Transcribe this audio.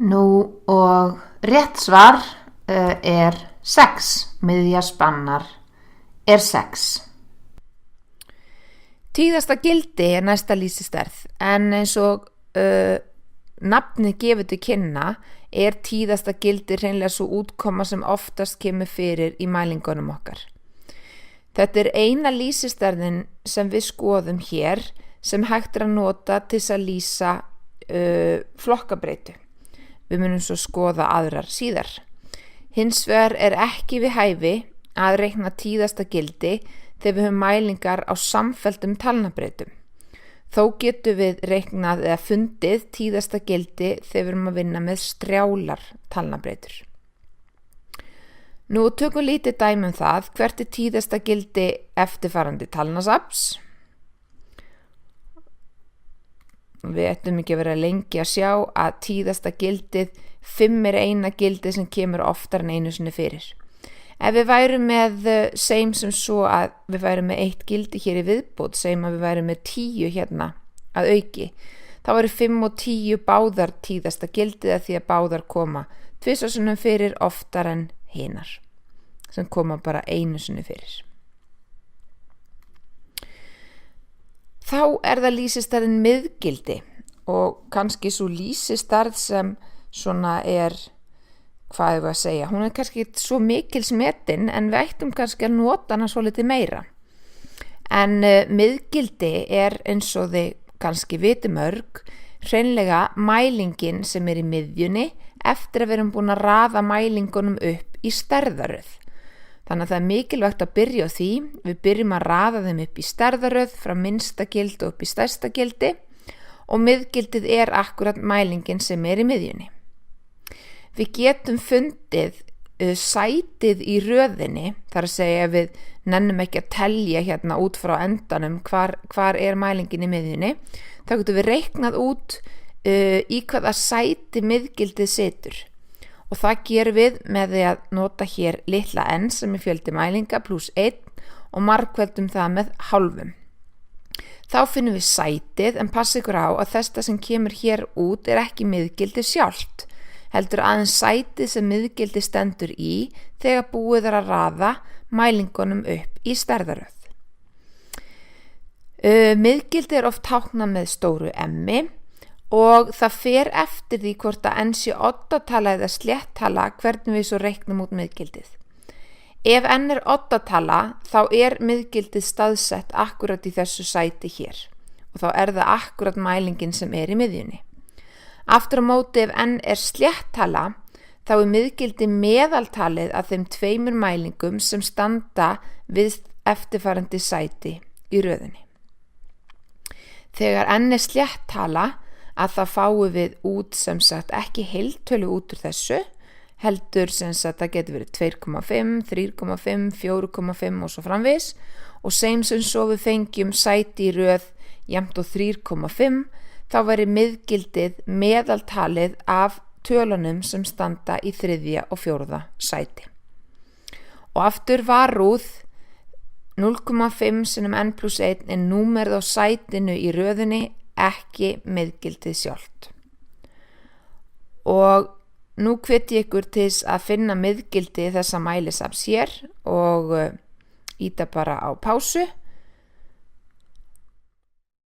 Nú og rétt svar er 6. Miðja spannar er 6. Tíðasta gildi er næsta lýsistærð, en eins og nafnið gefur til kynna er tíðasta gildi hreinlega svo útkoma sem oftast kemur fyrir í mælingunum okkar. Þetta er eina lýsistærðin sem við skoðum hér sem hægt er að nota til að lýsa flokkabreytu. Við munum svo skoða aðrar síðar. Hins vegar er ekki við hæfi að reikna tíðasta gildi þegar við höfum mælingar á samfelldum talnabreytum. Þó getum við reiknað eða fundið tíðasta gildi þegar við erum að vinna með strjálar talnabreytur. Nú tökum lítið dæmi um það hvert er tíðasta gildi eftirfarandi talnasafns. Við ættum ekki að vera lengi að sjá að tíðasta gildið 5 er eina gildið sem kemur oftar en einu sinni fyrir. Ef við værum með, segjum sem svo að við værum með 1 gildi hér í viðbót, segjum að við værum með 10 hérna að auki, þá væru 5 og 10 báðar tíðasta gildið að því að báðar koma 2 sinnum fyrir oftar en hinar, sem koma bara 1 sinni fyrir. Þá er það lýsistærðin miðgildi og kannski svo lýsistærð sem svona er, hvað ég var að segja, hún er kannski svo mikil smetin en við ættum kannski að nota hana svo litið meira. En miðgildi er eins og þið kannski viti mörg, hreinlega mælingin sem er í miðjunni eftir að við erum búin að raða mælingunum upp í stærðaröð. Þannig að það er mikilvægt að byrja á því, við byrjum að raða þeim upp í stærðaröð frá minnsta gildi og upp í stærsta gildi og miðgildið er akkurat mælingin sem er í miðjunni. Við getum fundið sætið í röðinni, þar að segja ef við nennum ekki að telja hérna út frá endanum hvar er mælingin í miðjunni, þá getum við reiknað út í hvaða sæti miðgildið situr. Og það gerum við með því að nota hér litla n sem er fjöldi mælinga pluss 1 og margfeldum það með hálfum. Þá finnum við sætið en passa ykkur á að þetta sem kemur hér út er ekki miðgildið sjálft, heldur aðeins sætið sem miðgildið stendur í þegar búið er að raða mælingunum upp í stærðaröð. Miðgildið er oft táknað með stóru M-i og það fer eftir því hvort að n sé oddatala eða sléttala hvernig við svo reiknum út miðgildið. Ef n er oddatala þá er miðgildið staðsett akkurat í þessu sæti hér og þá er það akkurat mælingin sem er í miðjunni. Aftur á móti ef n er sléttala þá er miðgildi meðaltalið af þeim 2 mælingum sem standa við eftirfarandi sæti í röðinni. Þegar n er sléttala að það fáum við út sem sagt ekki heiltölu út úr þessu, heldur sem sagt það getur verið 2,5, 3,5, 4,5 og svo framvegis og sem svo við fengjum sæti í röð jafnt og 3,5 þá væri miðgildið meðaltalið af tölunum sem standa í 3. og 4. sæti. Og aftur varúð 0,5 sinnum n plus 1 er númerið á sætinu í röðinni, ekki miðgildið sjálft. Og nú hveti ykkur til að finna miðgildið þessa mælisafns hér og íta bara á pásu